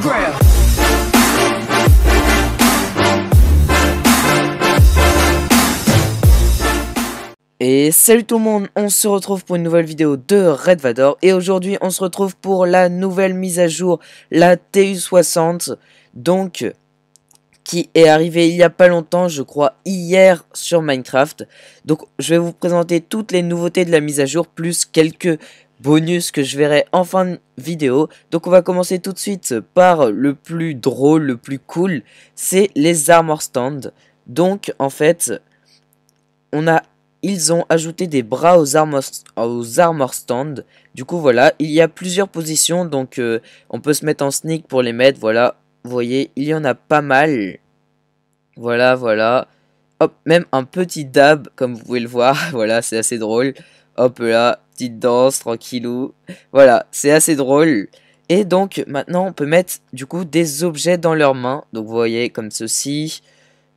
ground. Et salut tout le monde, on se retrouve pour une nouvelle vidéo de Red Vador. Et aujourd'hui on se retrouve pour la nouvelle mise à jour, la TU60. Donc, qui est arrivée il y a pas longtemps, je crois hier sur Minecraft. Donc je vais vous présenter toutes les nouveautés de la mise à jour, plus quelques bonus que je verrai en fin de vidéo. Donc on va commencer tout de suite par le plus drôle, le plus cool, c'est les armor stands. Donc en fait, ils ont ajouté des bras aux armor stands. Du coup voilà, il y a plusieurs positions, donc on peut se mettre en sneak pour les mettre. Voilà, vous voyez, il y en a pas mal. Voilà, voilà. Hop, même un petit dab, comme vous pouvez le voir. Voilà, c'est assez drôle. Hop là, petite danse, tranquillou. Voilà, c'est assez drôle. Et donc, maintenant, on peut mettre, du coup, des objets dans leurs mains. Donc, vous voyez, comme ceci.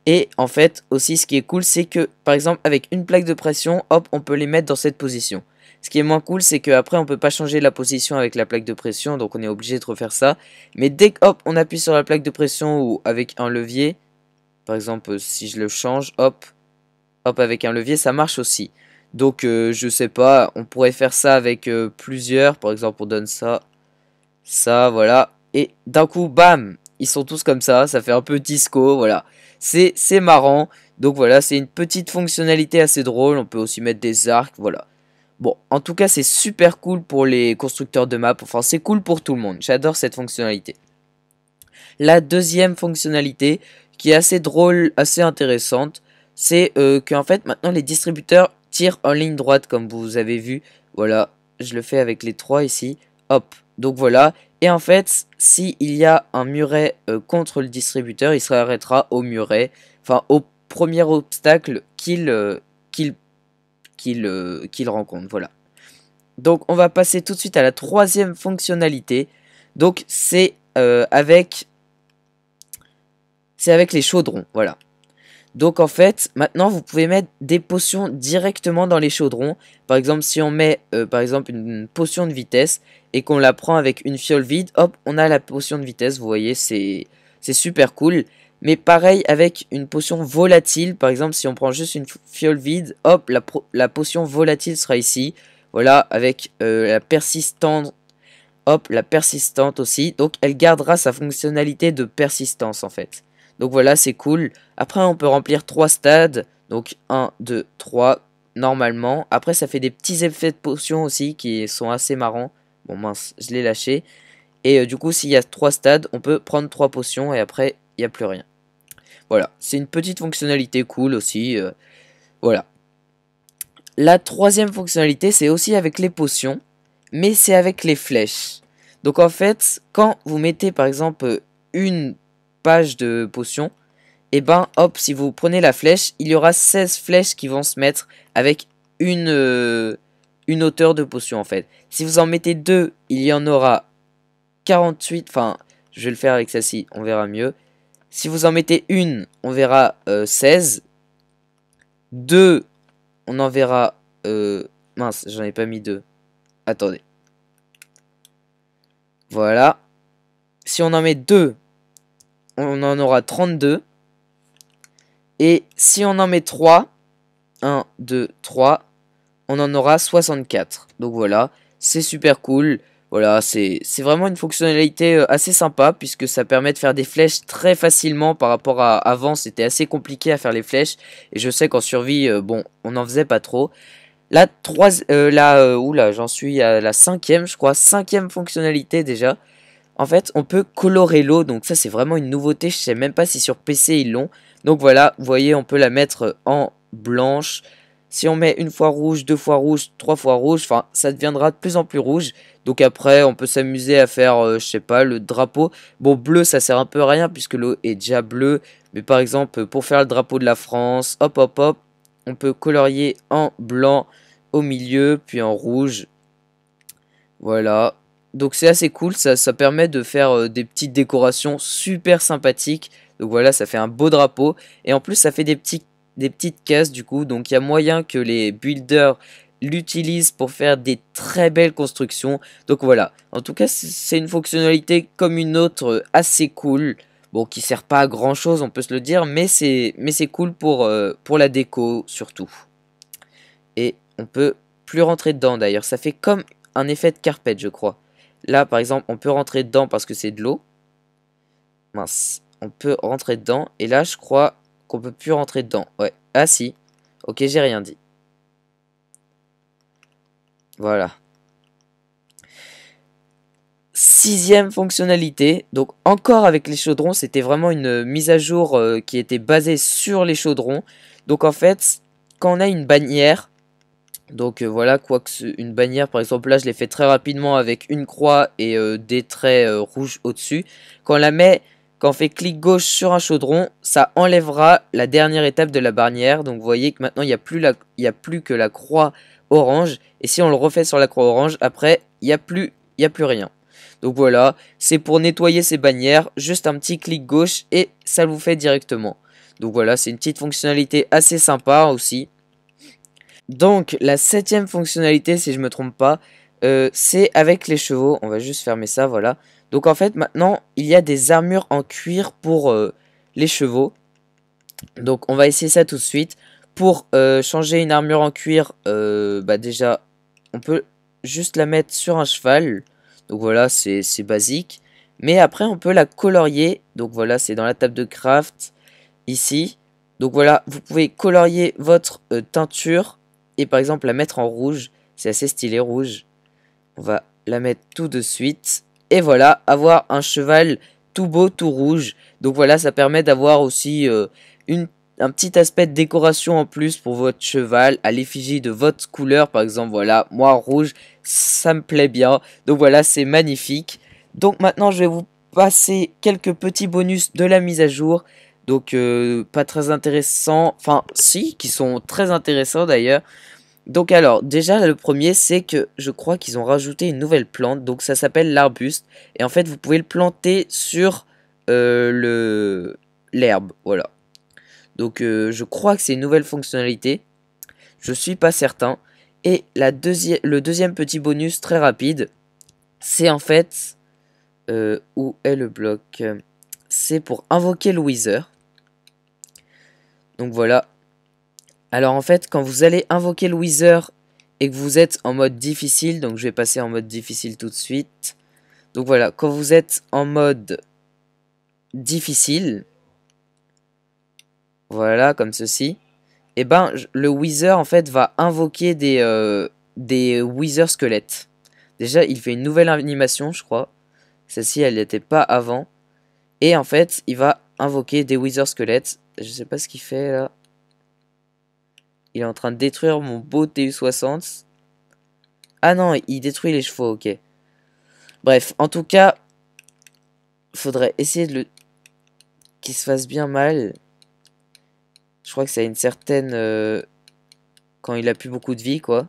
Et, en fait, aussi, ce qui est cool, c'est que, par exemple, avec une plaque de pression, hop, on peut les mettre dans cette position. Ce qui est moins cool, c'est qu'après, on peut pas changer la position avec la plaque de pression. Donc, on est obligé de refaire ça. Mais dès que, hop, on appuie sur la plaque de pression ou avec un levier... Par exemple, si je le change, hop, hop, avec un levier, ça marche aussi. Donc, je sais pas, on pourrait faire ça avec plusieurs. Par exemple, on donne ça, ça, voilà. Et d'un coup, bam, ils sont tous comme ça fait un peu disco, voilà. C'est marrant. Donc voilà, c'est une petite fonctionnalité assez drôle. On peut aussi mettre des arcs, voilà. Bon, en tout cas, c'est super cool pour les constructeurs de maps. Enfin, c'est cool pour tout le monde. J'adore cette fonctionnalité. La deuxième fonctionnalité, qui est assez drôle, assez intéressante, c'est qu'en fait maintenant les distributeurs tirent en ligne droite comme vous avez vu. Voilà, je le fais avec les trois ici. Hop, donc voilà. Et en fait, s'il y a un muret contre le distributeur, il s'arrêtera au muret. Enfin, au premier obstacle qu'il rencontre. Voilà. Donc on va passer tout de suite à la troisième fonctionnalité. Donc c'est avec les chaudrons, voilà. Donc en fait, maintenant vous pouvez mettre des potions directement dans les chaudrons. Par exemple, si on met par exemple une potion de vitesse et qu'on la prend avec une fiole vide, hop, on a la potion de vitesse, vous voyez, c'est super cool. Mais pareil avec une potion volatile, par exemple, si on prend juste une fiole vide, hop, la potion volatile sera ici. Voilà, avec la persistante. Hop, la persistante aussi. Donc elle gardera sa fonctionnalité de persistance en fait. Donc voilà, c'est cool. Après, on peut remplir 3 stades. Donc 1, 2, 3 normalement. Après, ça fait des petits effets de potions aussi qui sont assez marrants. Bon mince, je l'ai lâché. Et du coup, s'il y a 3 stades, on peut prendre 3 potions et après, il n'y a plus rien. Voilà, c'est une petite fonctionnalité cool aussi. Voilà. La troisième fonctionnalité, c'est aussi avec les potions. Mais c'est avec les flèches. Donc en fait, quand vous mettez par exemple une page de potion, et ben hop, si vous prenez la flèche, il y aura 16 flèches qui vont se mettre avec une hauteur de potion en fait. Si vous en mettez 2, il y en aura 48, enfin je vais le faire avec celle-ci, on verra mieux. Si vous en mettez une, on verra 16. 2, on en verra... mince, j'en ai pas mis 2. Attendez. Voilà. Si on en met 2, on en aura 32. Et si on en met 3, 1, 2, 3, on en aura 64. Donc voilà, c'est super cool. Voilà, c'est vraiment une fonctionnalité assez sympa puisque ça permet de faire des flèches très facilement par rapport à avant. C'était assez compliqué à faire les flèches. Et je sais qu'en survie, bon, on n'en faisait pas trop. Oula, j'en suis à la 5e, je crois. 5e fonctionnalité déjà. En fait, on peut colorer l'eau, donc ça c'est vraiment une nouveauté, je sais même pas si sur PC ils l'ont. Donc voilà, vous voyez, on peut la mettre en blanche. Si on met une fois rouge, 2 fois rouge, 3 fois rouge, enfin ça deviendra de plus en plus rouge. Donc après, on peut s'amuser à faire, je sais pas, le drapeau. Bon, bleu, ça sert un peu à rien puisque l'eau est déjà bleue. Mais par exemple, pour faire le drapeau de la France, hop hop hop, on peut colorier en blanc au milieu, puis en rouge. Voilà. Donc c'est assez cool, ça permet de faire des petites décorations super sympathiques. Donc voilà, ça fait un beau drapeau. Et en plus, ça fait des petites cases du coup. Donc il y a moyen que les builders l'utilisent pour faire des très belles constructions. Donc voilà, en tout cas c'est une fonctionnalité comme une autre assez cool. Bon, qui sert pas à grand chose, on peut se le dire, mais c'est cool pour la déco surtout. Et on peut plus rentrer dedans d'ailleurs, ça fait comme un effet de carpet je crois. Là par exemple on peut rentrer dedans parce que c'est de l'eau. Mince, on peut rentrer dedans et là je crois qu'on peut plus rentrer dedans. Ouais, ah si, ok j'ai rien dit. Voilà. Sixième fonctionnalité, donc encore avec les chaudrons, c'était vraiment une mise à jour qui était basée sur les chaudrons. Donc en fait, quand on a une bannière, donc voilà, une bannière par exemple, là je l'ai fait très rapidement avec une croix et des traits rouges au-dessus. Quand on la met, quand on fait clic gauche sur un chaudron, ça enlèvera la dernière étape de la bannière. Donc vous voyez que maintenant il n'y a plus que la croix orange. Et si on le refait sur la croix orange, après il n'y a plus rien. Donc voilà, c'est pour nettoyer ces bannières, juste un petit clic gauche et ça vous fait directement. Donc voilà, c'est une petite fonctionnalité assez sympa aussi. Donc la septième fonctionnalité, si je me trompe pas, c'est avec les chevaux. On va juste fermer ça, voilà. Donc en fait maintenant, il y a des armures en cuir pour les chevaux. Donc on va essayer ça tout de suite. Pour changer une armure en cuir, bah déjà, on peut juste la mettre sur un cheval. Donc voilà, c'est basique. Mais après, on peut la colorier. Donc voilà, c'est dans la table de craft, ici. Donc voilà, vous pouvez colorier votre teinture. Et par exemple, la mettre en rouge. C'est assez stylé, rouge. On va la mettre tout de suite. Et voilà, avoir un cheval tout beau, tout rouge. Donc voilà, ça permet d'avoir aussi un petit aspect de décoration en plus pour votre cheval à l'effigie de votre couleur. Par exemple, voilà, moi rouge, ça me plaît bien. Donc voilà, c'est magnifique. Donc maintenant, je vais vous passer quelques petits bonus de la mise à jour. Donc pas très intéressants, enfin si, qui sont très intéressants d'ailleurs. Donc alors, déjà le premier c'est que je crois qu'ils ont rajouté une nouvelle plante, donc ça s'appelle l'arbuste. Et en fait vous pouvez le planter sur l'herbe, voilà. Donc je crois que c'est une nouvelle fonctionnalité. Je suis pas certain. Et le deuxième petit bonus très rapide, c'est en fait... où est le bloc? C'est pour invoquer le Wither. Donc voilà. Alors en fait, quand vous allez invoquer le Wither et que vous êtes en mode difficile, donc je vais passer en mode difficile tout de suite. Donc voilà, quand vous êtes en mode difficile, voilà, comme ceci, et ben le Wither en fait va invoquer des Wither squelettes. Déjà, il fait une nouvelle animation, je crois. Celle-ci, elle n'était pas avant. Et en fait, il va invoquer des Wither squelettes. Je sais pas ce qu'il fait là. Il est en train de détruire mon beau TU60. Ah non, il détruit les chevaux, ok. Bref, en tout cas, faudrait essayer de le... qu'il se fasse bien mal. Je crois que ça a une certaine... quand il a plus beaucoup de vie, quoi.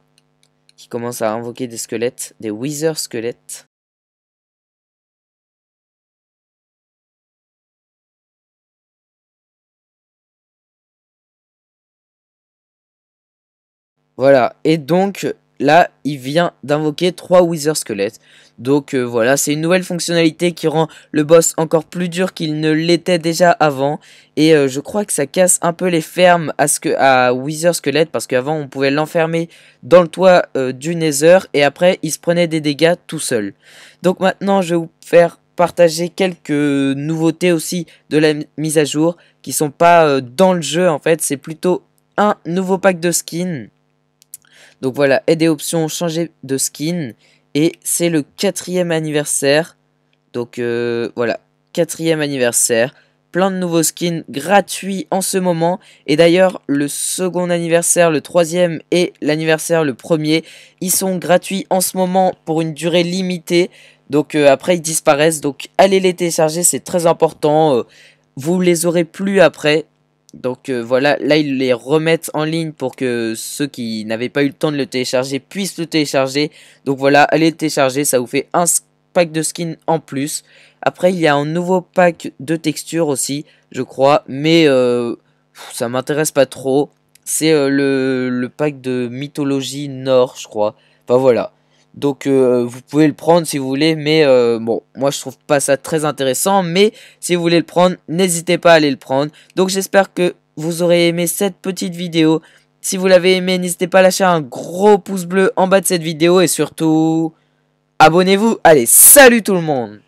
Qui commence à invoquer des squelettes, des Wither squelettes. Voilà, et donc là, il vient d'invoquer 3 Wither squelettes. Donc voilà, c'est une nouvelle fonctionnalité qui rend le boss encore plus dur qu'il ne l'était déjà avant. Et je crois que ça casse un peu les fermes à Wither squelette, parce qu'avant on pouvait l'enfermer dans le toit du Nether et après il se prenait des dégâts tout seul. Donc maintenant je vais vous faire partager quelques nouveautés aussi de la mise à jour qui sont pas dans le jeu en fait, c'est plutôt un nouveau pack de skins. Donc voilà, aide et options, changer de skin. Et c'est le 4e anniversaire. Donc voilà, 4e anniversaire. Plein de nouveaux skins gratuits en ce moment. Et d'ailleurs, le second anniversaire, le 3e et l'anniversaire, le 1er, ils sont gratuits en ce moment pour une durée limitée. Donc après, ils disparaissent. Donc allez les télécharger, c'est très important. Vous les aurez plus après. Donc voilà, là ils les remettent en ligne pour que ceux qui n'avaient pas eu le temps de le télécharger puissent le télécharger. Donc voilà, allez le télécharger, ça vous fait un pack de skins en plus. Après il y a un nouveau pack de textures aussi, je crois, mais ça m'intéresse pas trop. C'est le pack de mythologie Nord, je crois. Enfin voilà. Donc vous pouvez le prendre si vous voulez, mais bon, moi je trouve pas ça très intéressant, mais si vous voulez le prendre, n'hésitez pas à aller le prendre. Donc j'espère que vous aurez aimé cette petite vidéo. Si vous l'avez aimé, n'hésitez pas à lâcher un gros pouce bleu en bas de cette vidéo et surtout, abonnez-vous. Allez, salut tout le monde!